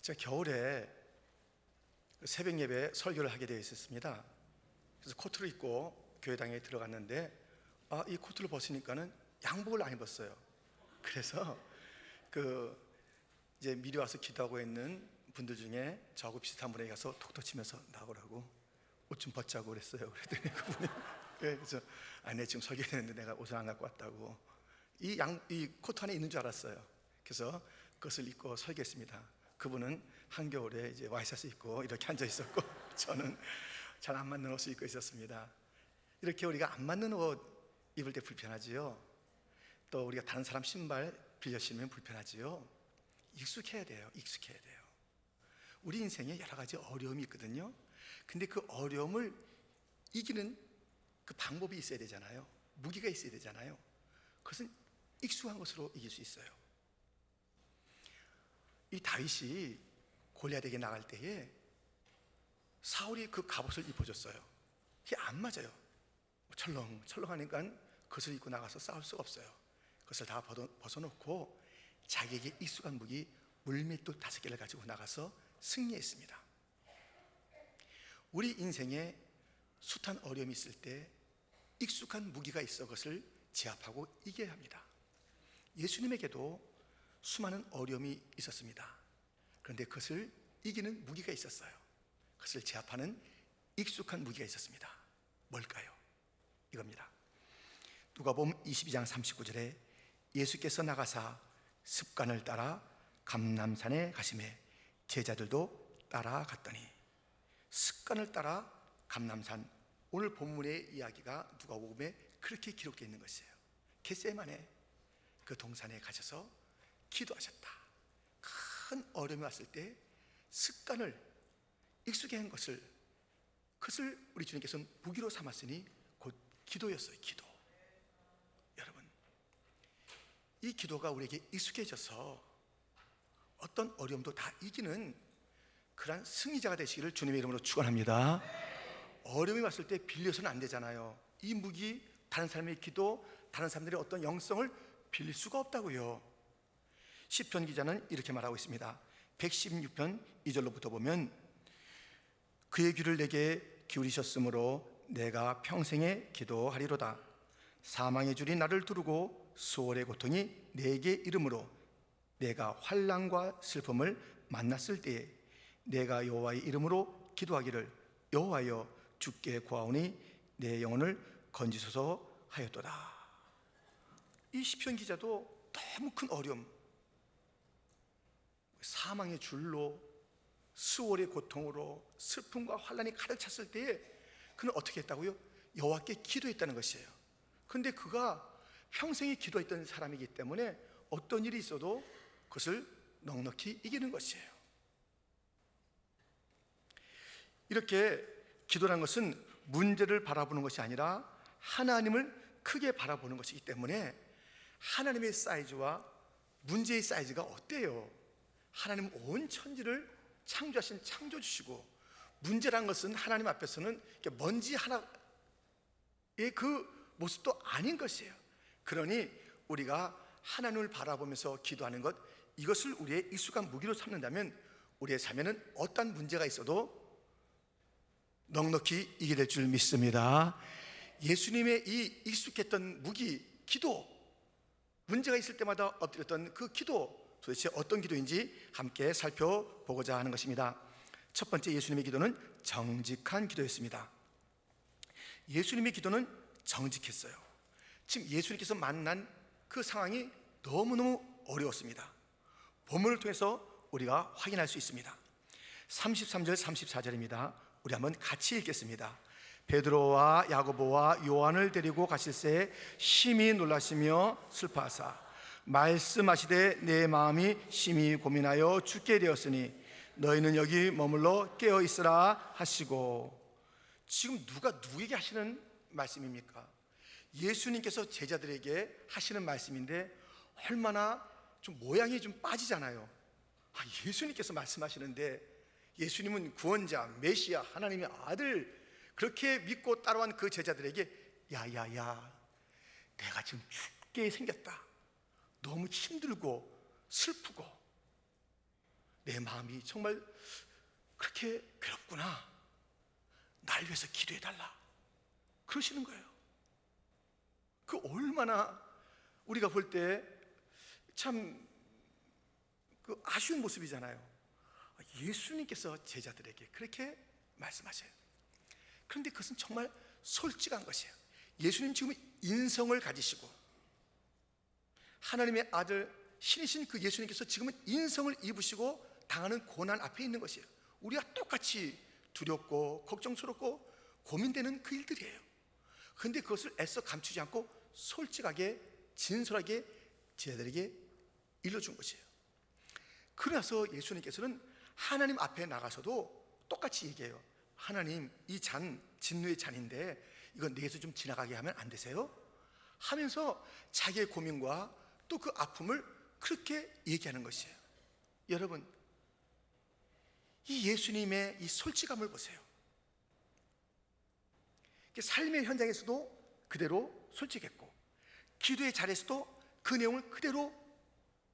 제가 겨울에 새벽 예배 설교를 하게 되어 있었습니다. 그래서 코트를 입고 교회당에 들어갔는데 이 코트를 벗으니까는 양복을 안 입었어요. 그래서 이제 미리 와서 기도하고 있는 분들 중에 저하고 비슷한 분에게 가서 톡톡 치면서 나오라고 옷 좀 벗자고 그랬어요. 그랬더니 그분이 그래서 네, 지금 설교했는데 내가 옷을 안 갖고 왔다고. 이 코트 안에 있는 줄 알았어요. 그래서 그것을 입고 설교했습니다. 그분은 한겨울에 이제 와이셔츠 입고 이렇게 앉아 있었고 저는 잘 안 맞는 옷을 입고 있었습니다. 이렇게 우리가 안 맞는 옷 입을 때 불편하지요. 또 우리가 다른 사람 신발 빌려 신으면 불편하지요. 익숙해야 돼요. 익숙해야 돼요. 우리 인생에 여러 가지 어려움이 있거든요. 근데 그 어려움을 이기는 그 방법이 있어야 되잖아요. 무기가 있어야 되잖아요. 그것은 익숙한 것으로 이길 수 있어요. 이 다윗이 골리앗에게 나갈 때에 사울이 그 갑옷을 입어줬어요. 이게 안 맞아요. 철렁철렁하니까 그것을 입고 나가서 싸울 수가 없어요. 그것을 다 벗어놓고 자기에게 익숙한 무기 물맷돌 5개를 가지고 나가서 승리했습니다. 우리 인생에 숱한 어려움이 있을 때 익숙한 무기가 있어 그것을 제압하고 이겨야 합니다. 예수님에게도 수많은 어려움이 있었습니다. 그런데 그것을 이기는 무기가 있었어요. 그것을 제압하는 익숙한 무기가 있었습니다. 뭘까요? 이겁니다. 누가복음 22장 39절에 예수께서 나가사 습관을 따라 감람산에 가시매 제자들도 따라갔더니. 습관을 따라 감람산, 오늘 본문의 이야기가 누가복음에 그렇게 기록되어 있는 것이에요. 겟세마네 그 동산에 가셔서 기도하셨다. 큰 어려움이 왔을 때 습관을 익숙해 한 것을 그것을 우리 주님께서는 무기로 삼았으니 곧 기도였어요. 기도. 여러분, 이 기도가 우리에게 익숙해져서 어떤 어려움도 다 이기는 그러한 승리자가 되시기를 주님의 이름으로 축원합니다. 어려움이 왔을 때 빌려서는 안 되잖아요. 이 무기, 다른 사람의 기도, 다른 사람들의 어떤 영성을 빌릴 수가 없다고요. 시편 기자는 이렇게 말하고 있습니다. 116편 2절로부터 보면 그의 귀를 내게 기울이셨으므로 내가 평생에 기도하리로다. 사망의 줄이 나를 두르고 수월의 고통이 내게 이르므로 내가 환난과 슬픔을 만났을 때에 내가 여호와의 이름으로 기도하기를 여호와여 주께 구하오니 내 영혼을 건지소서 하였도다. 이 시편 기자도 너무 큰 어려움, 사망의 줄로 수월의 고통으로 슬픔과 환난이 가득 찼을 때에 그는 어떻게 했다고요? 여호와께 기도했다는 것이에요. 그런데 그가 평생에 기도했던 사람이기 때문에 어떤 일이 있어도 그것을 넉넉히 이기는 것이에요. 이렇게 기도라는 것은 문제를 바라보는 것이 아니라 하나님을 크게 바라보는 것이기 때문에 하나님의 사이즈와 문제의 사이즈가 어때요? 하나님 온 천지를 창조하신 창조주시고 문제란 것은 하나님 앞에서는 먼지 하나의 그 모습도 아닌 것이에요. 그러니 우리가 하나님을 바라보면서 기도하는 것, 이것을 우리의 익숙한 무기로 삼는다면 우리의 삶에는 어떤 문제가 있어도 넉넉히 이기게 될 줄 믿습니다. 예수님의 이 익숙했던 무기, 기도, 문제가 있을 때마다 엎드렸던 그 기도, 도대체 어떤 기도인지 함께 살펴보고자 하는 것입니다. 첫 번째, 예수님의 기도는 정직한 기도였습니다. 예수님의 기도는 정직했어요. 지금 예수님께서 만난 그 상황이 너무너무 어려웠습니다. 본문을 통해서 우리가 확인할 수 있습니다. 33절 34절입니다. 우리 한번 같이 읽겠습니다. 베드로와 야고보와 요한을 데리고 가실새 심히 놀라시며 슬퍼하사 말씀하시되 내 마음이 심히 고민하여 죽게 되었으니 너희는 여기 머물러 깨어 있으라 하시고. 지금 누가 누구에게 하시는 말씀입니까? 예수님께서 제자들에게 하시는 말씀인데 얼마나 좀 모양이 좀 빠지잖아요. 예수님께서 말씀하시는데, 예수님은 구원자, 메시아, 하나님의 아들 그렇게 믿고 따라온 그 제자들에게 야야야, 내가 지금 죽게 생겼다. 너무 힘들고 슬프고 내 마음이 정말 그렇게 괴롭구나. 날 위해서 기도해달라. 그러시는 거예요. 그 얼마나 우리가 볼 때 참 그 아쉬운 모습이잖아요. 예수님께서 제자들에게 그렇게 말씀하셔요. 그런데 그것은 정말 솔직한 것이에요. 예수님 지금 인성을 가지시고 하나님의 아들 신이신 그 예수님께서 지금은 인성을 입으시고 당하는 고난 앞에 있는 것이에요. 우리가 똑같이 두렵고 걱정스럽고 고민되는 그 일들이에요. 그런데 그것을 애써 감추지 않고 솔직하게 진솔하게 제자들에게 일러준 것이에요. 그래서 예수님께서는 하나님 앞에 나가서도 똑같이 얘기해요. 하나님, 이 잔 진노의 잔인데 이건 내게서 좀 지나가게 하면 안 되세요? 하면서 자기의 고민과 또 그 아픔을 그렇게 얘기하는 것이에요. 여러분, 이 예수님의 이 솔직함을 보세요. 삶의 현장에서도 그대로 솔직했고 기도의 자리에서도 그 내용을 그대로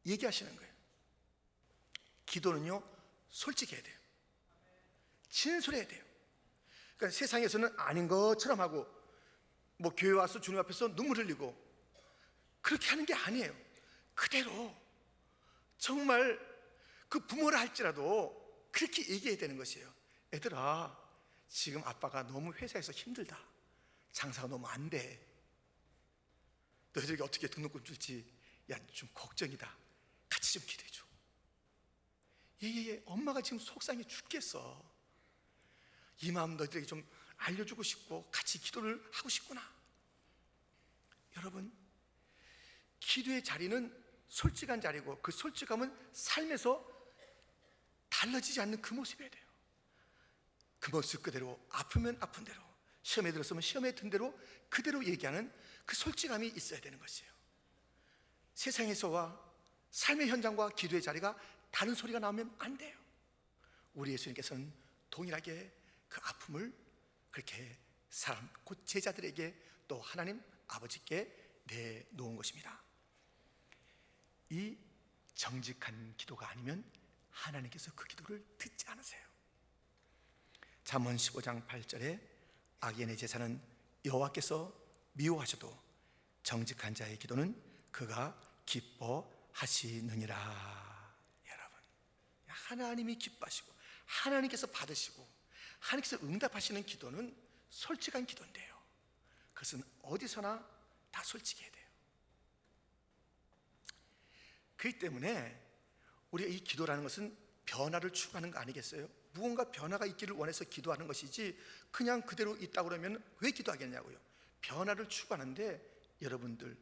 얘기하시는 거예요. 기도는요, 솔직해야 돼요. 진솔해야 돼요. 그러니까 세상에서는 아닌 것처럼 하고 뭐 교회 와서 주님 앞에서 눈물 흘리고 그렇게 하는 게 아니에요. 그대로 정말 그 부모라 할지라도 그렇게 얘기해야 되는 것이에요. 애들아, 지금 아빠가 너무 회사에서 힘들다. 장사가 너무 안 돼. 너희들에게 어떻게 등록금 줄지 야, 좀 걱정이다. 같이 좀 기도해줘. 예, 엄마가 지금 속상해 죽겠어. 이 마음 너희들에게 좀 알려주고 싶고 같이 기도를 하고 싶구나. 여러분, 기도의 자리는 솔직한 자리고 그 솔직함은 삶에서 달라지지 않는 그 모습이어야 돼요. 그 모습 그대로, 아프면 아픈 대로, 시험에 들었으면 시험에 든 대로 그대로 얘기하는 그 솔직함이 있어야 되는 것이에요. 세상에서와 삶의 현장과 기도의 자리가 다른 소리가 나오면 안 돼요. 우리 예수님께서는 동일하게 그 아픔을 그렇게 사람, 곧 제자들에게 또 하나님 아버지께 내놓은 것입니다. 이 정직한 기도가 아니면 하나님께서 그 기도를 듣지 않으세요. 잠언 15장 8절에 악인의 제사는 여호와께서 미워하셔도 정직한 자의 기도는 그가 기뻐하시느니라. 여러분, 하나님이 기뻐하시고 하나님께서 받으시고 하나님께서 응답하시는 기도는 솔직한 기도인데요, 그것은 어디서나 다 솔직해야 돼요. 그렇기 때문에 우리가 이 기도라는 것은 변화를 추구하는 거 아니겠어요? 무언가 변화가 있기를 원해서 기도하는 것이지 그냥 그대로 있다 그러면 왜 기도하겠냐고요. 변화를 추구하는데 여러분들,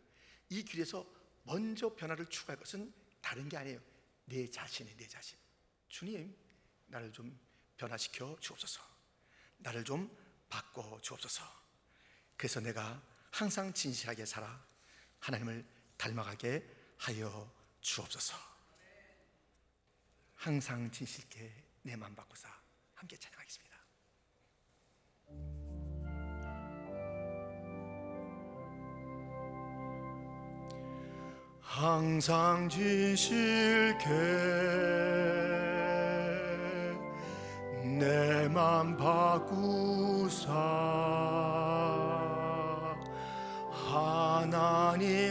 이 길에서 먼저 변화를 추구할 것은 다른 게 아니에요. 내 자신이, 내 자신. 주님, 나를 좀 변화시켜 주옵소서. 나를 좀 바꿔 주옵소서. 그래서 내가 항상 진실하게 살아 하나님을 닮아가게 하여 주옵소서. 항상 진실게 내 마음 바꾸사. 함께 찬양하겠습니다. 항상 진실게 내 맘 바꾸사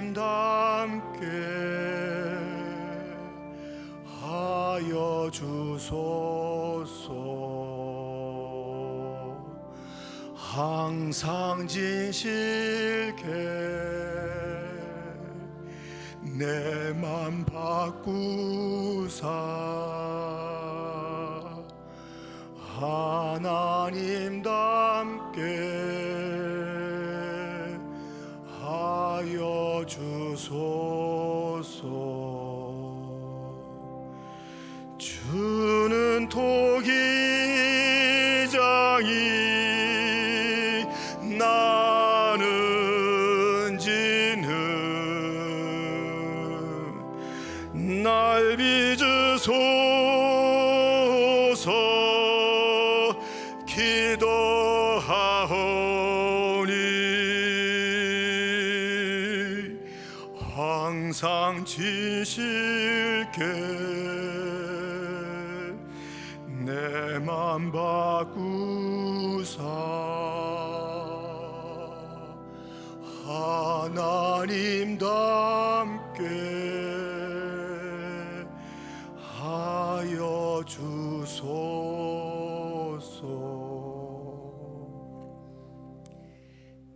하나님답게 하여 주소서. 항상 진실게 내 맘 바꾸사 하나님답게 하여 주소서. 주는 토기장이 나는 지는 날 빚으소서. 기도하오니 항상 지실게 내 맘 바꾸사 하나님답게 하여 주소서.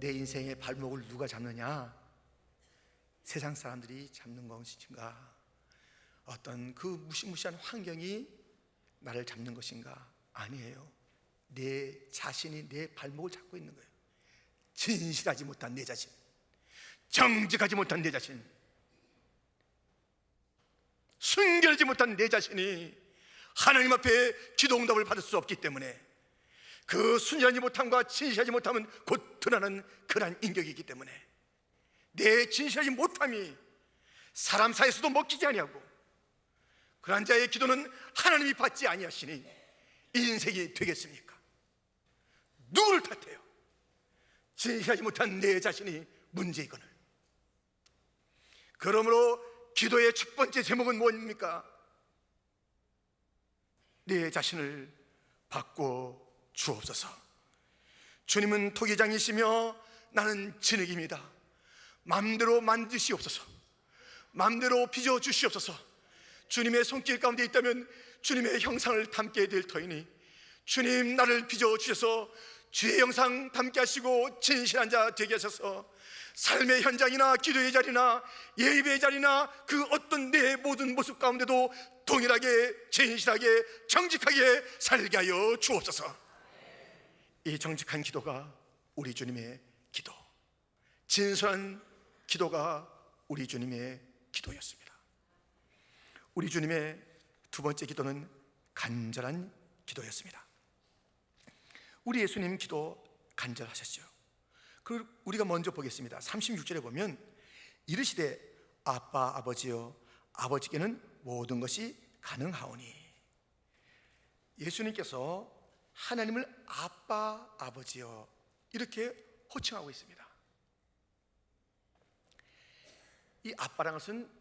내 인생의 발목을 누가 잡느냐? 세상 사람들이 잡는 것인가? 어떤 그 무시무시한 환경이 나를 잡는 것인가? 아니에요. 내 자신이 내 발목을 잡고 있는 거예요. 진실하지 못한 내 자신, 정직하지 못한 내 자신, 순결하지 못한 내 자신이 하나님 앞에 기도응답을 받을 수 없기 때문에, 그 순전하지 못함과 진실하지 못함은 곧 드러나는 그러한 인격이기 때문에 내 진실하지 못함이 사람 사이에서도 먹히지 아니하고 그러한 자의 기도는 하나님이 받지 아니하시니 인생이 되겠습니까? 누구를 탓해요? 진실하지 못한 내 자신이 문제이거늘. 그러므로 기도의 첫 번째 제목은 뭡니까? 내 자신을 바꿔 주옵소서. 주님은 토기장이시며 나는 진흙입니다. 마음대로 만드시옵소서. 마음대로 빚어 주시옵소서. 주님의 손길 가운데 있다면 주님의 형상을 담게 될 터이니 주님 나를 빚어 주셔서 주의 형상 담게 하시고 진실한 자 되게 하셔서 삶의 현장이나 기도의 자리나 예배의 자리나 그 어떤 내 모든 모습 가운데도 동일하게 진실하게 정직하게 살게 하여 주옵소서. 이 정직한 기도가 우리 주님의 기도, 진솔한 기도가 우리 주님의 기도였습니다. 우리 주님의 두 번째 기도는 간절한 기도였습니다. 우리 예수님 기도 간절하셨죠. 그걸 우리가 먼저 보겠습니다. 36절에 보면 이르시되 아빠 아버지여 아버지께는 모든 것이 가능하오니. 예수님께서 하나님을 아빠 아버지여 이렇게 호칭하고 있습니다. 이 아빠라는 것은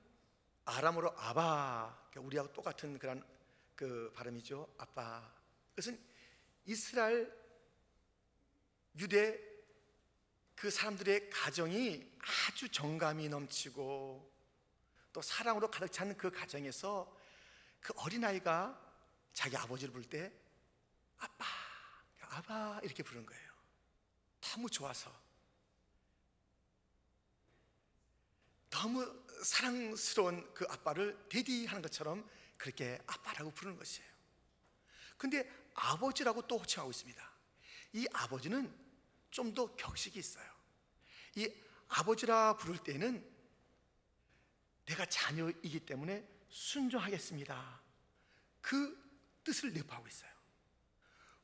아람어로 아바, 우리하고 똑같은 그런 그 발음이죠. 아빠. 그것은 이스라엘 유대 그 사람들의 가정이 아주 정감이 넘치고 또 사랑으로 가득 찬 그 가정에서 그 어린아이가 자기 아버지를 부를 때 아빠, 아바 이렇게 부르는 거예요. 너무 좋아서, 너무 사랑스러운 그 아빠를 데디하는 것처럼 그렇게 아빠라고 부르는 것이에요. 근데 아버지라고 또 호칭하고 있습니다. 이 아버지는 좀 더 격식이 있어요. 이 아버지라 부를 때는 내가 자녀이기 때문에 순종하겠습니다, 그 뜻을 내포하고 있어요.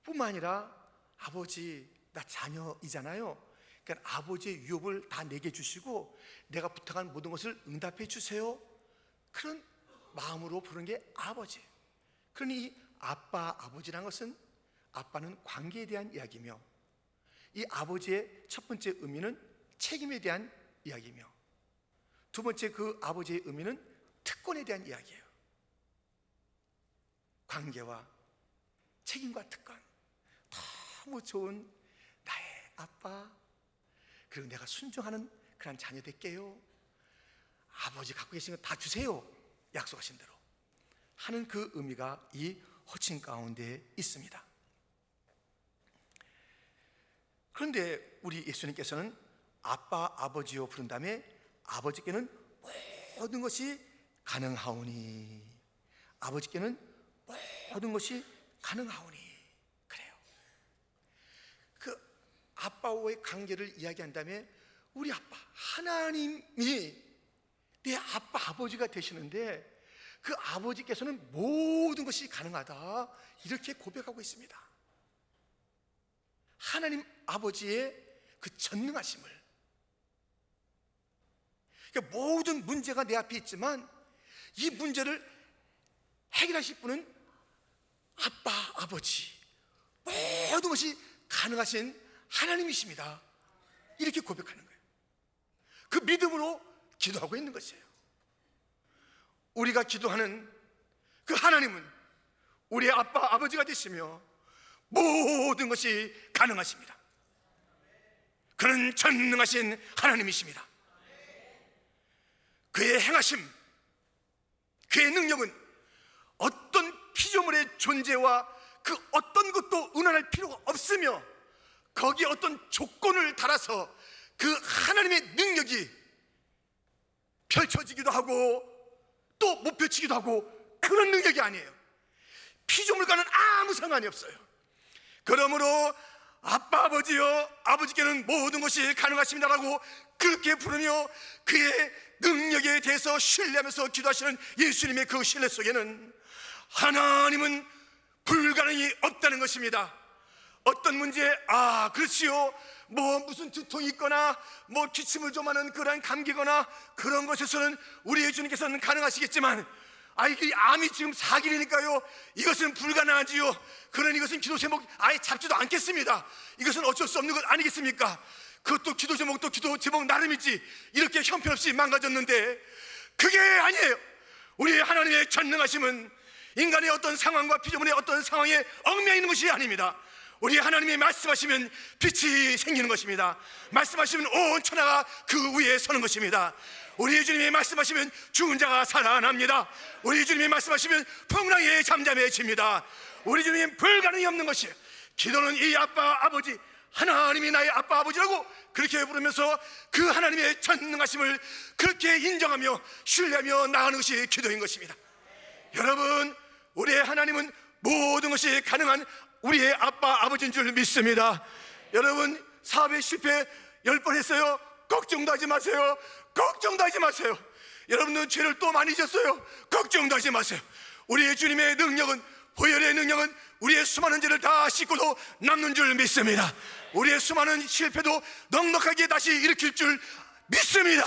뿐만 아니라 아버지 나 자녀이잖아요. 그러니까 아버지의 유업을 다 내게 주시고 내가 부탁한 모든 것을 응답해 주세요, 그런 마음으로 부르는 게 아버지. 그러니 이 아빠 아버지라는 것은 아빠는 관계에 대한 이야기며 이 아버지의 첫 번째 의미는 책임에 대한 이야기며 두 번째 그 아버지의 의미는 특권에 대한 이야기예요. 관계와 책임과 특권, 너무 좋은 나의 아빠, 그리고 내가 순종하는 그런 자녀 될게요, 아버지 갖고 계신 거 다 주세요, 약속하신 대로 하는 그 의미가 이 호칭 가운데 있습니다. 그런데 우리 예수님께서는 아빠 아버지요 부른 다음에 아버지께는 모든 것이 가능하오니, 아버지께는 모든 것이 가능하오니, 그래요. 그 아빠와의 관계를 이야기한 다음에 우리 아빠 하나님이 내 아빠 아버지가 되시는데 그 아버지께서는 모든 것이 가능하다 이렇게 고백하고 있습니다. 하나님 아버지의 그 전능하심을, 그러니까 모든 문제가 내 앞에 있지만 이 문제를 해결하실 분은 아빠 아버지, 모든 것이 가능하신 하나님이십니다, 이렇게 고백하는 거예요. 그 믿음으로 기도하고 있는 것이에요. 우리가 기도하는 그 하나님은 우리의 아빠 아버지가 되시며 모든 것이 가능하십니다. 그는 전능하신 하나님이십니다. 그의 행하심, 그의 능력은 어떤 피조물의 존재와 그 어떤 것도 의논할 필요가 없으며 거기에 어떤 조건을 달아서 그 하나님의 능력이 펼쳐지기도 하고 또 못 펼치기도 하고 그런 능력이 아니에요. 피조물과는 아무 상관이 없어요. 그러므로 아빠 아버지여, 아버지께는 모든 것이 가능하십니다라고 그렇게 부르며 그의 능력에 대해서 신뢰하면서 기도하시는 예수님의 그 신뢰 속에는 하나님은 불가능이 없다는 것입니다. 어떤 문제, 그렇지요, 무슨 두통이 있거나 기침을 좀 하는 그런 감기거나 그런 것에서는 우리 예수님께서는 가능하시겠지만 이게 암이 지금 4길이니까요 이것은 불가능하지요. 그러니 이것은 기도 제목 아예 잡지도 않겠습니다. 이것은 어쩔 수 없는 것 아니겠습니까? 그것도 기도 제목도 기도 제목 나름이지 이렇게 형편없이 망가졌는데 그게 아니에요. 우리 하나님의 전능하심은 인간의 어떤 상황과 피조물의 어떤 상황에 얽매여 있는 것이 아닙니다. 우리 하나님이 말씀하시면 빛이 생기는 것입니다. 말씀하시면 온 천하가 그 위에 서는 것입니다. 우리 예수님이 말씀하시면 죽은 자가 살아납니다. 우리 예수님이 말씀하시면 풍랑이 잠잠해집니다. 우리 주님은 불가능이 없는 것이, 기도는 이 아빠 아버지 하나님이 나의 아빠 아버지라고 그렇게 부르면서 그 하나님의 전능하심을 그렇게 인정하며 신뢰하며 나가는 것이 기도인 것입니다. 여러분, 우리의 하나님은 모든 것이 가능한 우리의 아빠 아버지인 줄 믿습니다. 여러분, 사업에 실패 10번 했어요. 걱정도 하지 마세요. 걱정도 하지 마세요. 여러분은 죄를 또 많이 졌어요. 걱정도 하지 마세요. 우리의 주님의 능력은, 보혈의 능력은 우리의 수많은 죄를 다 씻고도 남는 줄 믿습니다. 우리의 수많은 실패도 넉넉하게 다시 일으킬 줄 믿습니다.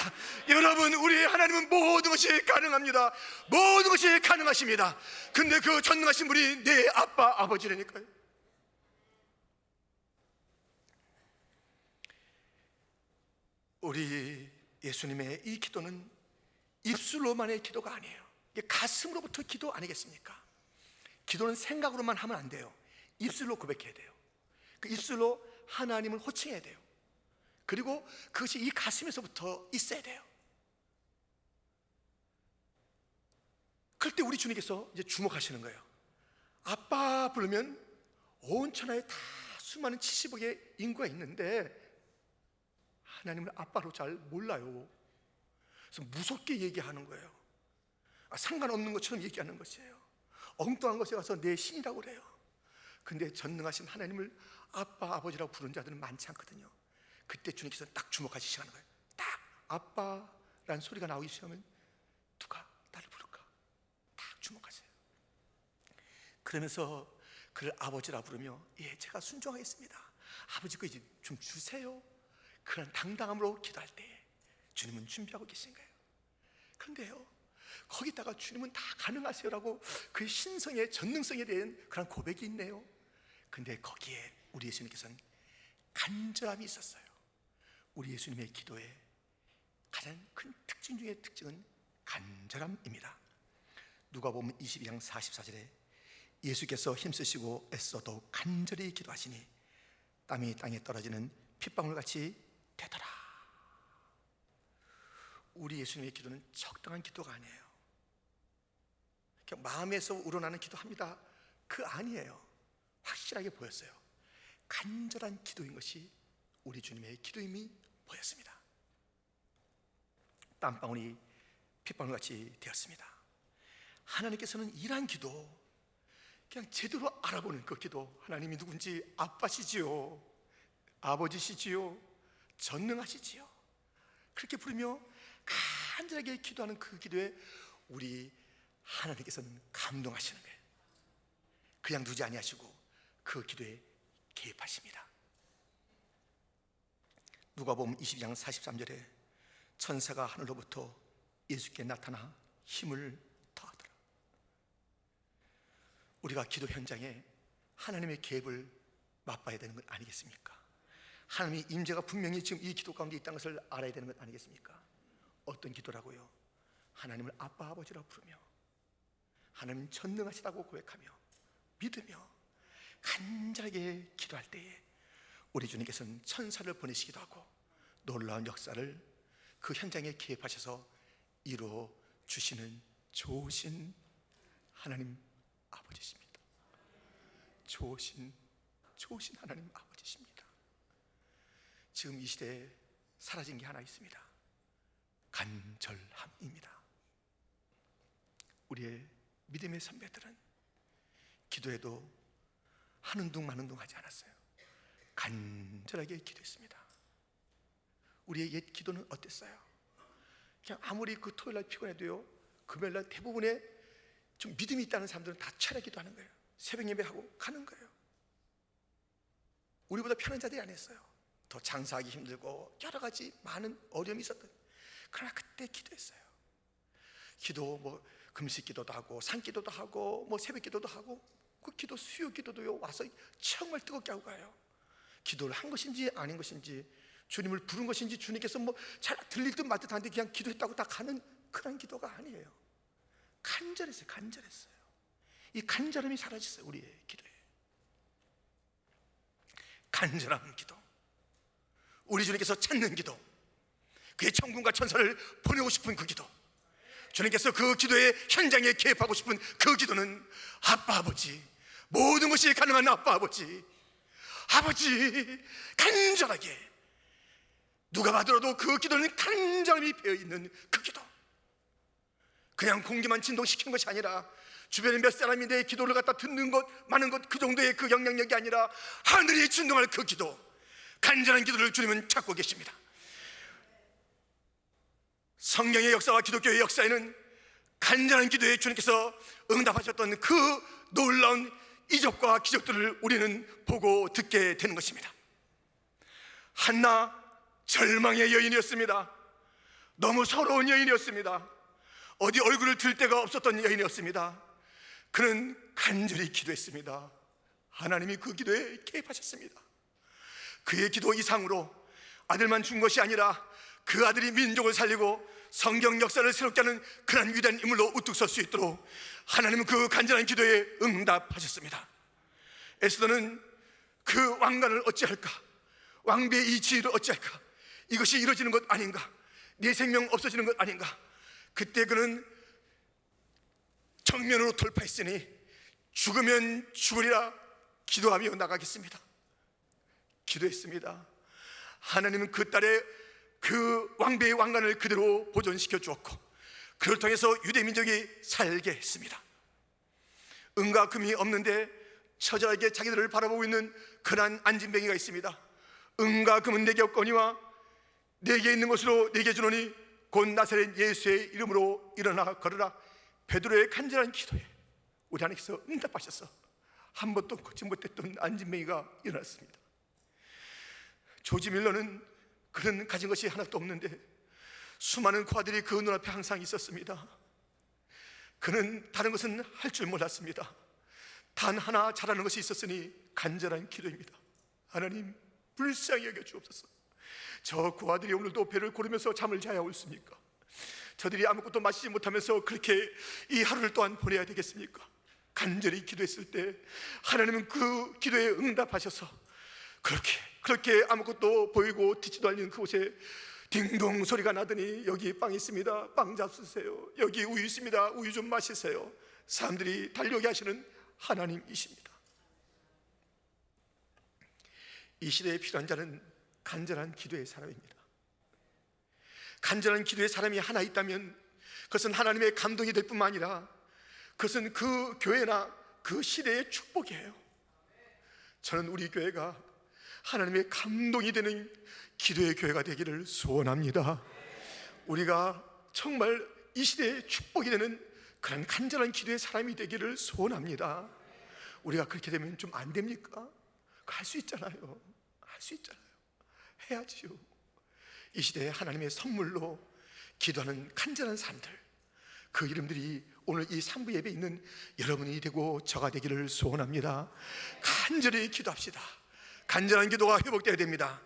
여러분, 우리의 하나님은 모든 것이 가능합니다. 모든 것이 가능하십니다. 근데 그 전능하신 분이 내 아빠 아버지라니까요. 우리 예수님의 이 기도는 입술로만의 기도가 아니에요. 이게 가슴으로부터 기도 아니겠습니까? 기도는 생각으로만 하면 안 돼요. 입술로 고백해야 돼요. 그 입술로 하나님을 호칭해야 돼요. 그리고 그것이 이 가슴에서부터 있어야 돼요. 그럴 때 우리 주님께서 이제 주목하시는 거예요. 아빠 부르면 온 천하에 다 수많은 70억의 인구가 있는데 하나님을 아빠로 잘 몰라요. 그래서 무섭게 얘기하는 거예요. 상관없는 것처럼 얘기하는 것이에요. 엉뚱한 것에 가서 내 신이라고 그래요. 근데 전능하신 하나님을 아빠 아버지라고 부르는 자들은 많지 않거든요. 그때 주님께서 딱 주목하시 시작하는 거예요. 딱 아빠라는 소리가 나오기 시작하면 누가 나를 부를까? 딱 주목하세요. 그러면서 그를 아버지라 부르며 제가 순종하겠습니다. 아버지 거 이제 좀 주세요. 그런 당당함으로 기도할 때 주님은 준비하고 계신 거예요. 그런데요, 거기다가 주님은 다 가능하세요라고 그 신성의 전능성에 대한 그런 고백이 있네요. 근데 거기에 우리 예수님께서는 간절함이 있었어요. 우리 예수님의 기도의 가장 큰 특징 중의 특징은 간절함입니다. 누가복음 22장 44절에 예수께서 힘쓰시고 애써 더욱 간절히 기도하시니 땀이 땅에 떨어지는 핏방울같이 되더라. 우리 예수님의 기도는 적당한 기도가 아니에요. 그냥 마음에서 우러나는 기도합니다, 그 아니에요. 확실하게 보였어요. 간절한 기도인 것이 우리 주님의 기도임이 보였습니다. 땀방울이 핏방울같이 되었습니다. 하나님께서는 이러한 기도, 그냥 제대로 알아보는 그 기도, 하나님이 누군지 아빠시지요, 아버지시지요, 전능하시지요, 그렇게 부르며 간절하게 기도하는 그 기도에 우리 하나님께서는 감동하시는 거예요. 그냥 두지 아니하시고 그 기도에 개입하십니다. 누가복음 22장 43절에 천사가 하늘로부터 예수께 나타나 힘을 더하더라. 우리가 기도 현장에 하나님의 개입을 맛봐야 되는 것 아니겠습니까? 하나님의 임재가 분명히 지금 이 기도 가운데 있다는 것을 알아야 되는 것 아니겠습니까? 어떤 기도라고요? 하나님을 아빠 아버지라고 부르며 하나님 전능하시다고 고백하며 믿으며 간절하게 기도할 때에 우리 주님께서는 천사를 보내시기도 하고 놀라운 역사를 그 현장에 개입하셔서 이루어 주시는 좋으신 하나님 아버지십니다. 좋으신 하나님 아버지십니다. 지금 이 시대에 사라진 게 하나 있습니다. 간절함입니다. 우리의 믿음의 선배들은 기도해도 하는 둥 마는 둥 하지 않았어요. 간절하게 기도했습니다. 우리의 옛 기도는 어땠어요? 그냥 아무리 그 토요일날 피곤해도요, 금요일날 대부분의 좀 믿음이 있다는 사람들은 다 차려 기도하는 거예요. 새벽 예배하고 가는 거예요. 우리보다 편한 자들이 안 했어요. 더 장사하기 힘들고 여러 가지 많은 어려움이 있었던, 그러나 그때 기도했어요. 기도 뭐 금식 기도도 하고 산기도도 하고 뭐 새벽 기도도 하고, 그 기도 수요 기도도요 와서 정말 뜨겁게 하고 가요. 기도를 한 것인지 아닌 것인지, 주님을 부른 것인지, 주님께서 뭐 잘 들릴 듯 말 듯한데 그냥 기도했다고 다 가는 그런 기도가 아니에요. 간절했어요. 이 간절함이 사라졌어요. 우리의 기도에 간절한 기도, 우리 주님께서 찾는 기도, 그의 천군과 천사를 보내고 싶은 그 기도, 주님께서 그 기도의 현장에 개입하고 싶은 그 기도는 아빠 아버지, 모든 것이 가능한 아빠 아버지, 간절하게 누가 받으러도 그 기도는 간절함이 배어있는 그 기도, 그냥 공기만 진동시킨 것이 아니라 주변에 몇 사람이 내 기도를 갖다 듣는 것 마는 것, 그 정도의 그 영향력이 아니라 하늘이 진동할 그 기도, 간절한 기도를 주님은 찾고 계십니다. 성경의 역사와 기독교의 역사에는 간절한 기도에 주님께서 응답하셨던 그 놀라운 이적과 기적들을 우리는 보고 듣게 되는 것입니다. 한나 절망의 여인이었습니다. 너무 서러운 여인이었습니다. 어디 얼굴을 들 데가 없었던 여인이었습니다. 그는 간절히 기도했습니다. 하나님이 그 기도에 개입하셨습니다. 그의 기도 이상으로 아들만 준 것이 아니라 그 아들이 민족을 살리고 성경 역사를 새롭게 하는 그런 위대한 인물로 우뚝 설 수 있도록 하나님은 그 간절한 기도에 응답하셨습니다. 에스더는 그 왕관을 어찌할까, 왕비의 이 지위를 어찌할까, 이것이 이루어지는 것 아닌가, 내 생명 없어지는 것 아닌가. 그때 그는 정면으로 돌파했으니 죽으면 죽으리라 기도하며 나가겠습니다. 기도했습니다. 하나님은 그 딸의 그 왕비의 왕관을 그대로 보존시켜 주었고, 그를 통해서 유대민족이 살게 했습니다. 은과 금이 없는데 처절하게 자기들을 바라보고 있는 그러한 안진뱅이가 있습니다. 은과 금은 내게 없거니와 내게 있는 것으로 내게 주노니 곧 나사렛 예수의 이름으로 일어나 걸으라. 베드로의 간절한 기도에 우리 하나님께서 응답하셔서 한 번도 걷지 못했던 안진뱅이가 일어났습니다. 조지 밀러는 그는 가진 것이 하나도 없는데 수많은 과들이 그 눈앞에 항상 있었습니다. 그는 다른 것은 할 줄 몰랐습니다. 단 하나 잘하는 것이 있었으니 간절한 기도입니다. 하나님 불쌍히 여겨 주옵소서. 저 고아들이 오늘도 배를 고르면서 잠을 자야 옳습니까? 저들이 아무것도 마시지 못하면서 그렇게 이 하루를 또한 보내야 되겠습니까? 간절히 기도했을 때 하나님은 그 기도에 응답하셔서 그렇게 아무것도 보이고 듣지도 않는 그곳에 딩동 소리가 나더니 여기 빵 있습니다. 빵 잡수세요. 여기 우유 있습니다. 우유 좀 마시세요. 사람들이 달려오게 하시는 하나님이십니다. 이 시대에 필요한 자는 간절한 기도의 사람입니다. 간절한 기도의 사람이 하나 있다면 그것은 하나님의 감동이 될 뿐만 아니라 그것은 그 교회나 그 시대의 축복이에요. 저는 우리 교회가 하나님의 감동이 되는 기도의 교회가 되기를 소원합니다. 우리가 정말 이 시대의 축복이 되는 그런 간절한 기도의 사람이 되기를 소원합니다. 우리가 그렇게 되면 좀 안 됩니까? 할 수 있잖아요. 할 수 있잖아요. 해야지요. 이 시대에 하나님의 선물로 기도하는 간절한 사람들, 그 이름들이 오늘 이 3부 예배에 있는 여러분이 되고 저가 되기를 소원합니다. 간절히 기도합시다. 간절한 기도가 회복되어야 됩니다.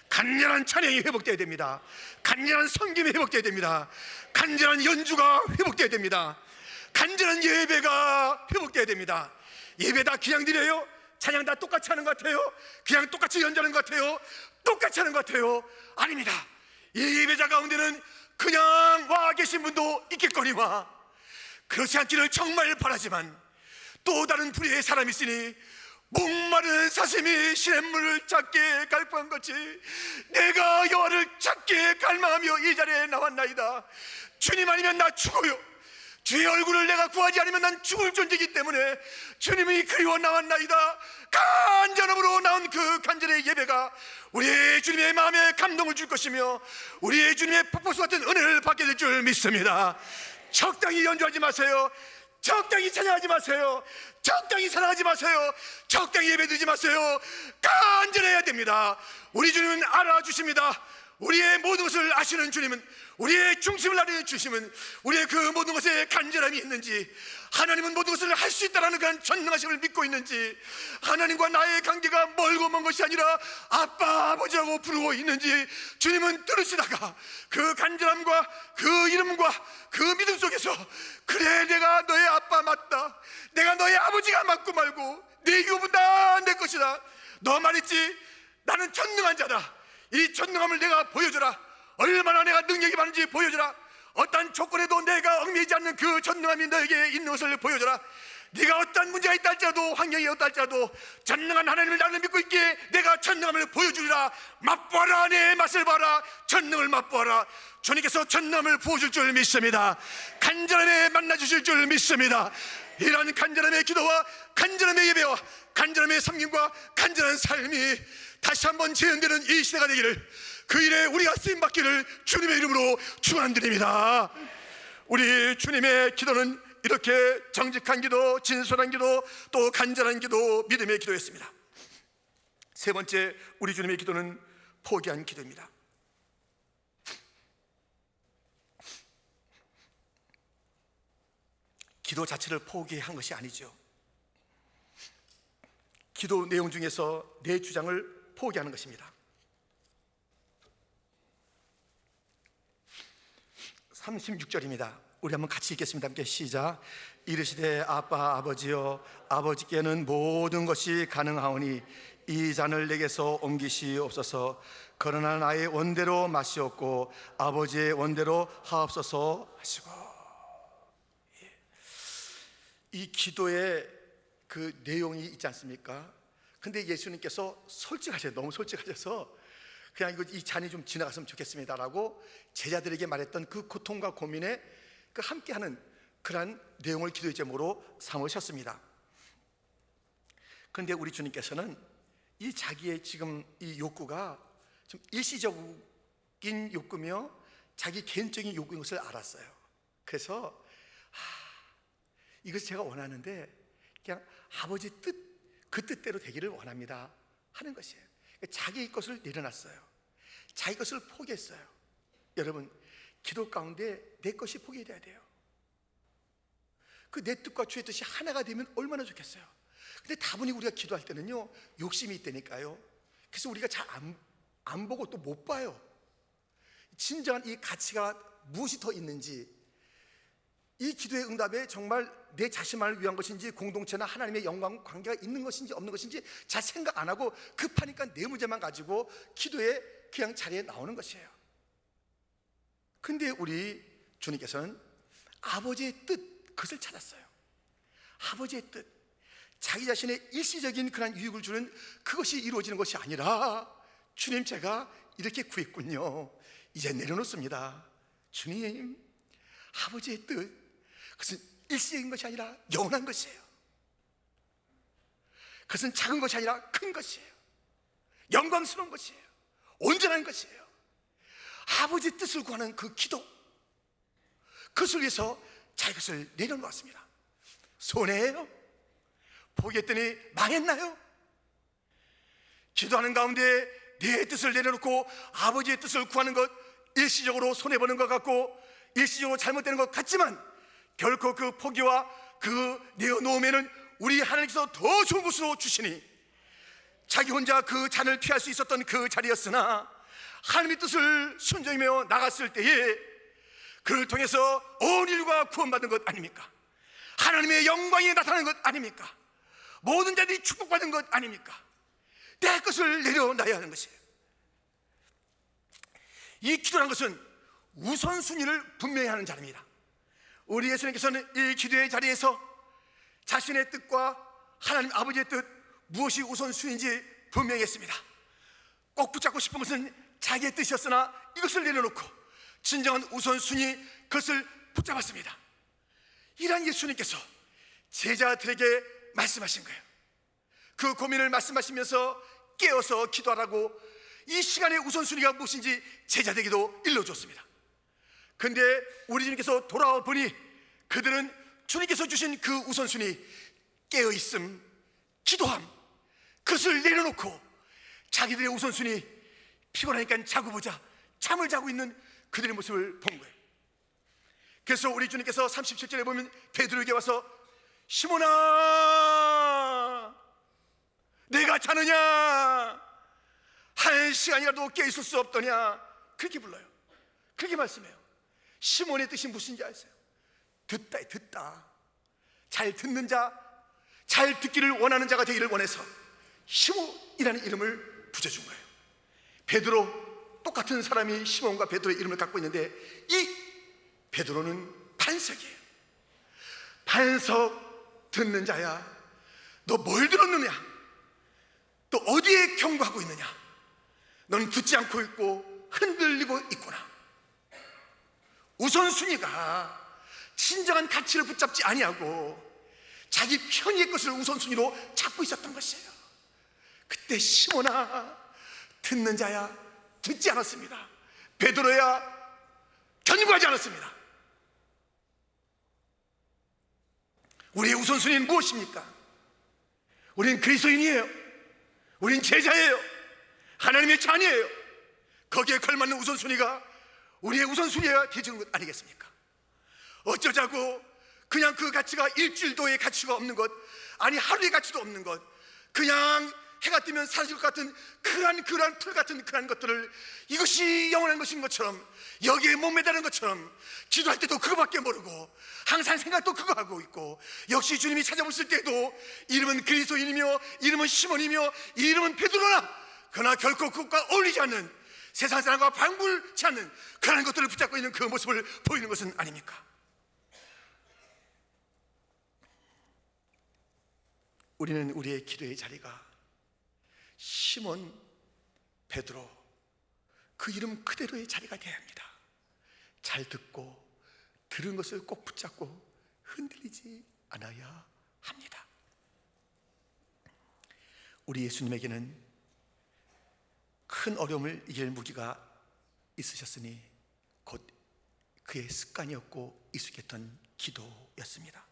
간절한 찬양이 회복되어야 됩니다. 간절한 섬김이 회복되어야 됩니다. 간절한 연주가 회복되어야 됩니다. 간절한 예배가 회복되어야 됩니다. 예배 다 그냥 드려요? 찬양 다 똑같이 하는 것 같아요? 그냥 똑같이 연주하는 것 같아요? 똑같이 하는 것 같아요? 아닙니다. 이 예배자 가운데는 그냥 와 계신 분도 있겠거니와 그렇지 않기를 정말 바라지만 또 다른 불의의 사람이 있으니 목마른 사슴이 시냇물을 찾게 갈구한 것이 내가 여호와를 찾게 갈망하며 이 자리에 나왔나이다. 주님 아니면 나 죽어요. 주의 얼굴을 내가 구하지 않으면 난 죽을 존재이기 때문에 주님이 그리워 나왔나이다. 간절함으로 나온 그 간절의 예배가 우리의 주님의 마음에 감동을 줄 것이며 우리의 주님의 폭포수 같은 은혜를 받게 될 줄 믿습니다. 적당히 연주하지 마세요. 적당히 찬양하지 마세요. 적당히 사랑하지 마세요. 적당히 예배드리지 마세요. 간절해야 됩니다. 우리 주님은 알아주십니다. 우리의 모든 것을 아시는 주님은, 우리의 중심을 알리는 주님은 우리의 그 모든 것에 간절함이 있는지, 하나님은 모든 것을 할 수 있다는 그런 전능하심을 믿고 있는지, 하나님과 나의 관계가 멀고 먼 것이 아니라 아빠 아버지라고 부르고 있는지 주님은 들으시다가 그 간절함과 그 이름과 그 믿음 속에서 그래 내가 너의 아빠 맞다, 내가 너의 아버지가 맞고 말고 내 유업은 다 내 것이다, 너 말했지 나는 전능한 자다, 이 전능함을 내가 보여주라, 얼마나 내가 능력이 많은지 보여주라, 어떤 조건에도 내가 얽매이지 않는 그 전능함이 너에게 있는 것을 보여주라, 네가 어떤 문제가 있다 할지라도 환경이 어떠 할지라도 전능한 하나님을 나를 믿고 있기에 내가 전능함을 보여주리라. 맛보아라, 내 맛을 봐라, 전능을 맛보아라. 주님께서 전능함을 부어줄 줄 믿습니다. 간절함에 만나주실 줄 믿습니다. 이러한 간절함의 기도와 간절함의 예배와 간절함의 섬김과 간절한 삶이 다시 한번 재현되는 이 시대가 되기를, 그 일에 우리가 쓰임받기를 주님의 이름으로 축원드립니다. 우리 주님의 기도는 이렇게 정직한 기도, 진솔한 기도, 또 간절한 기도, 믿음의 기도였습니다. 세 번째, 우리 주님의 기도는 포기한 기도입니다. 기도 자체를 포기한 것이 아니죠. 기도 내용 중에서 내 주장을 포기하는 것입니다. 36절입니다. 우리 한번 같이 읽겠습니다. 함께 시작. 이르시되 아빠 아버지여, 아버지께는 모든 것이 가능하오니 이 잔을 내게서 옮기시옵소서. 그러나 나의 원대로 마시옵고 아버지의 원대로 하옵소서 하시고. 이 기도의 그 내용이 있지 않습니까? 근데 예수님께서 솔직하셔요. 너무 솔직하셔서 그냥 이 잔이 좀 지나갔으면 좋겠습니다라고 제자들에게 말했던 그 고통과 고민에 그 함께하는 그러한 내용을 기도의 제목으로 삼으셨습니다. 그런데 우리 주님께서는 이 자기의 지금 이 욕구가 좀 일시적인 욕구며 자기 개인적인 욕구인 것을 알았어요. 그래서 이것을 제가 원하는데 그냥 아버지 뜻, 그 뜻대로 되기를 원합니다 하는 것이에요. 자기 것을 내려놨어요. 자기 것을 포기했어요. 여러분, 기도 가운데 내 것이 포기돼야 돼요. 그 내 뜻과 주의 뜻이 하나가 되면 얼마나 좋겠어요. 근데 다분히 우리가 기도할 때는요, 욕심이 있다니까요. 그래서 우리가 잘 안 보고 또 못 봐요. 진정한 이 가치가 무엇이 더 있는지, 이 기도의 응답에 정말 내 자신만을 위한 것인지 공동체나 하나님의 영광 관계가 있는 것인지 없는 것인지 잘 생각 안 하고 급하니까 내 문제만 가지고 기도에 그냥 자리에 나오는 것이에요. 근데 우리 주님께서는 아버지의 뜻, 그것을 찾았어요. 아버지의 뜻, 자기 자신의 일시적인 그런 유익을 주는 그것이 이루어지는 것이 아니라, 주님 제가 이렇게 구했군요, 이제 내려놓습니다. 주님, 아버지의 뜻, 그것은 일시적인 것이 아니라 영원한 것이에요. 그것은 작은 것이 아니라 큰 것이에요. 영광스러운 것이에요. 온전한 것이에요. 아버지의 뜻을 구하는 그 기도, 그것을 위해서 자기 것을 내려놓았습니다. 손해예요? 포기했더니 망했나요? 기도하는 가운데 내 뜻을 내려놓고 아버지의 뜻을 구하는 것, 일시적으로 손해보는 것 같고 일시적으로 잘못되는 것 같지만 결코 그 포기와 그 내어놓으면 우리 하나님께서 더 좋은 것으로 주시니, 자기 혼자 그 잔을 피할 수 있었던 그 자리였으나 하나님의 뜻을 순종하며 나갔을 때에 그를 통해서 온 인류가 구원받은 것 아닙니까? 하나님의 영광이 나타나는 것 아닙니까? 모든 자들이 축복받은 것 아닙니까? 내 것을 내려놔야 하는 것이에요. 이 기도라는 것은 우선순위를 분명히 하는 자리입니다. 우리 예수님께서는 이 기도의 자리에서 자신의 뜻과 하나님 아버지의 뜻, 무엇이 우선순위인지 분명히 했습니다. 꼭 붙잡고 싶은 것은 자기의 뜻이었으나 이것을 내려놓고 진정한 우선순위, 그것을 붙잡았습니다. 이러한 예수님께서 제자들에게 말씀하신 거예요. 그 고민을 말씀하시면서 깨어서 기도하라고 이 시간의 우선순위가 무엇인지 제자들에게도 일러줬습니다. 근데 우리 주님께서 돌아와 보니 그들은 주님께서 주신 그 우선순위, 깨어있음, 기도함, 그것을 내려놓고 자기들의 우선순위, 피곤하니까 자고 보자, 잠을 자고 있는 그들의 모습을 본 거예요. 그래서 우리 주님께서 37절에 보면 베드로에게 와서 시몬아, 내가 자느냐? 한 시간이라도 깨 있을 수 없더냐? 그렇게 불러요. 그렇게 말씀해요. 시몬의 뜻이 무슨지 아세요? 듣다, 듣다. 잘 듣는 자, 잘 듣기를 원하는 자가 되기를 원해서 시몬이라는 이름을 붙여준 거예요. 베드로, 똑같은 사람이 시몬과 베드로의 이름을 갖고 있는데 이 베드로는 반석이에요. 반석 듣는 자야, 너 뭘 들었느냐? 또 어디에 경고하고 있느냐? 너는 듣지 않고 있고 흔들리고 있구나. 우선순위가 진정한 가치를 붙잡지 아니하고 자기 편의의 것을 우선순위로 잡고 있었던 것이에요. 그때 시몬아, 듣는 자야, 듣지 않았습니다. 베드로야, 견고하지 않았습니다. 우리의 우선순위는 무엇입니까? 우리는 그리스도인이에요. 우리는 제자예요. 하나님의 자녀예요. 거기에 걸맞는 우선순위가 우리의 우선순위가 되는 것 아니겠습니까? 어쩌자고 그냥 그 가치가 일주일도의 가치가 없는 것, 아니 하루의 가치도 없는 것, 그냥 해가 뜨면 사라질 것 같은 그러한 풀 같은 그러한 것들을 이것이 영원한 것인 것처럼, 여기에 못 매다는 것처럼 기도할 때도 그거밖에 모르고 항상 생각도 그거 하고 있고, 역시 주님이 찾아보실 때도 이름은 그리스도인이며 이름은 시몬이며 이름은 베드로나, 그러나 결코 그것과 어울리지 않는, 세상 사람과 방불치 않는 그러한 것들을 붙잡고 있는 그 모습을 보이는 것은 아닙니까? 우리는 우리의 기도의 자리가 시몬, 베드로, 그 이름 그대로의 자리가 되어야 합니다. 잘 듣고 들은 것을 꼭 붙잡고 흔들리지 않아야 합니다. 우리 예수님에게는 큰 어려움을 이길 무기가 있으셨으니 곧 그의 습관이었고 익숙했던 기도였습니다.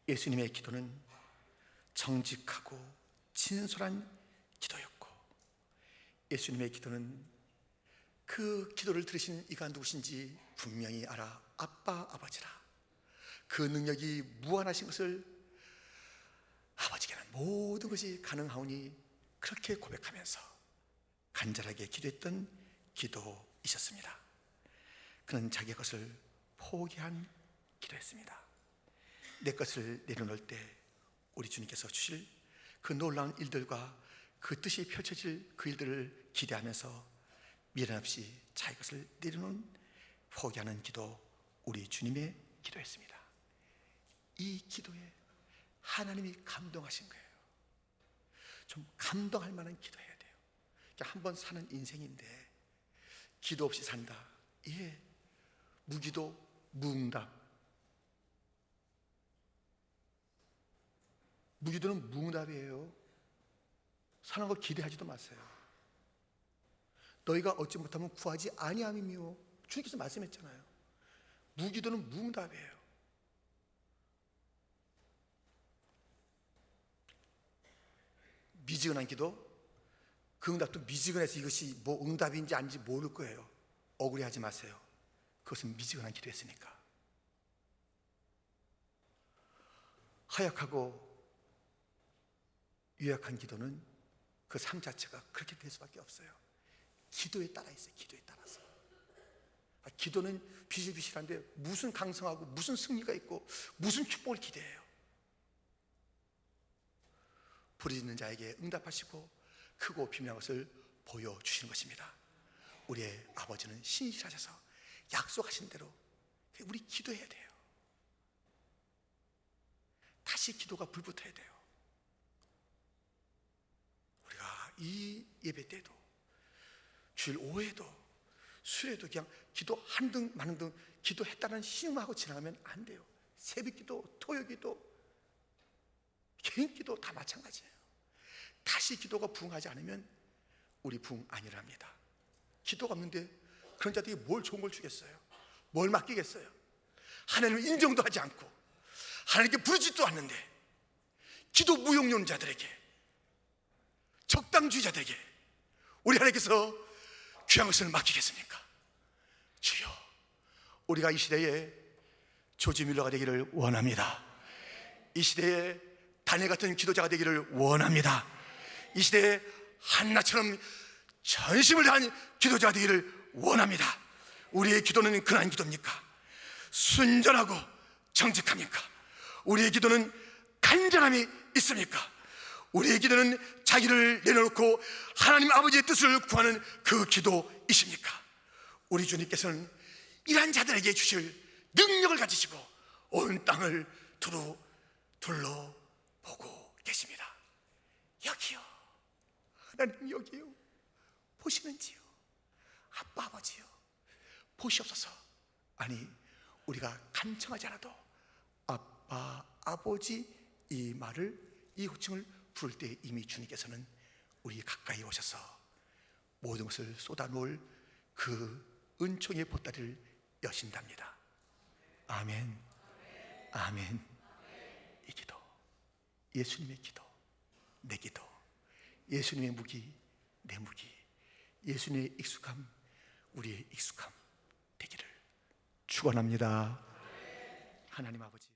예수님의 기도는 정직하고 진솔한 기도였고, 예수님의 기도는 그 기도를 들으신 이가 누구신지 분명히 알아 아빠, 아버지라, 그 능력이 무한하신 것을 아버지께는 모든 것이 가능하오니 그렇게 고백하면서 간절하게 기도했던 기도이셨습니다. 그는 자기 것을 포기한 기도였습니다. 내 것을 내려놓을 때 우리 주님께서 주실 그 놀라운 일들과 그 뜻이 펼쳐질 그 일들을 기대하면서 미련 없이 자기 것을 내려놓은 포기하는 기도, 우리 주님의 기도였습니다. 이 기도에 하나님이 감동하신 거예요. 좀 감동할 만한 기도해야 돼요. 한 번 사는 인생인데 기도 없이 산다. 예, 무기도 무응답. 무기도는 무응답이에요. 사는 거 기대하지도 마세요. 너희가 얻지 못하면 구하지 아니함이며, 주님께서 말씀했잖아요. 무기도는 무응답이에요. 미지근한 기도, 그 응답도 미지근해서 이것이 뭐 응답인지 아닌지 모를 거예요. 억울해하지 마세요. 그것은 미지근한 기도였으니까. 허약하고 유약한 기도는 그 삶 자체가 그렇게 될 수밖에 없어요. 기도에 따라 있어요. 기도에 따라서. 기도는 비실비실한데 무슨 강성하고 무슨 승리가 있고 무슨 축복을 기대해요. 부르짖는 자에게 응답하시고 크고 비밀한 것을 보여주시는 것입니다. 우리의 아버지는 신실하셔서 약속하신 대로 우리 기도해야 돼요. 다시 기도가 불붙어야 돼요. 우리가 이 예배 때도, 주일 오후에도, 수요에도 그냥 기도 한등 만등 기도했다는 신용하고 지나가면 안 돼요. 새벽기도, 토요기도, 개인기도 다 마찬가지예요. 다시 기도가 부응하지 않으면 우리 부응 아니랍니다. 기도가 없는데 그런 자들이 뭘 좋은 걸 주겠어요? 뭘 맡기겠어요? 하나님을 인정도 하지 않고 하나님께 부르지도 않는데, 기도 무용론자들에게, 적당주의자들에게 우리 하나님께서 귀한 것을 맡기겠습니까? 주여, 우리가 이 시대에 조지 밀러가 되기를 원합니다. 이 시대에 다니엘 같은 기도자가 되기를 원합니다. 이 시대에 한나처럼 전심을 다한 기도자가 되기를 원합니다. 우리의 기도는 근한 기도입니까? 순전하고 정직합니까? 우리의 기도는 간절함이 있습니까? 우리의 기도는 자기를 내려놓고 하나님 아버지의 뜻을 구하는 그 기도이십니까? 우리 주님께서는 이러한 자들에게 주실 능력을 가지시고 온 땅을 두루 둘러보고 계십니다. 여기요, 하나님 여기요, 보시는지요? 아빠 아버지요, 보시옵소서. 아니, 우리가 간청하지 않아도 아빠 아버지 이 말을, 이 호칭을 부를 때 이미 주님께서는 우리 가까이 오셔서 모든 것을 쏟아놓을 그 은총의 보따리를 여신답니다. 아멘, 아멘. 이 기도, 예수님의 기도, 내 기도, 예수님의 무기, 내 무기, 예수님의 익숙함, 우리의 익숙함 되기를 축원합니다. 하나님 아버지,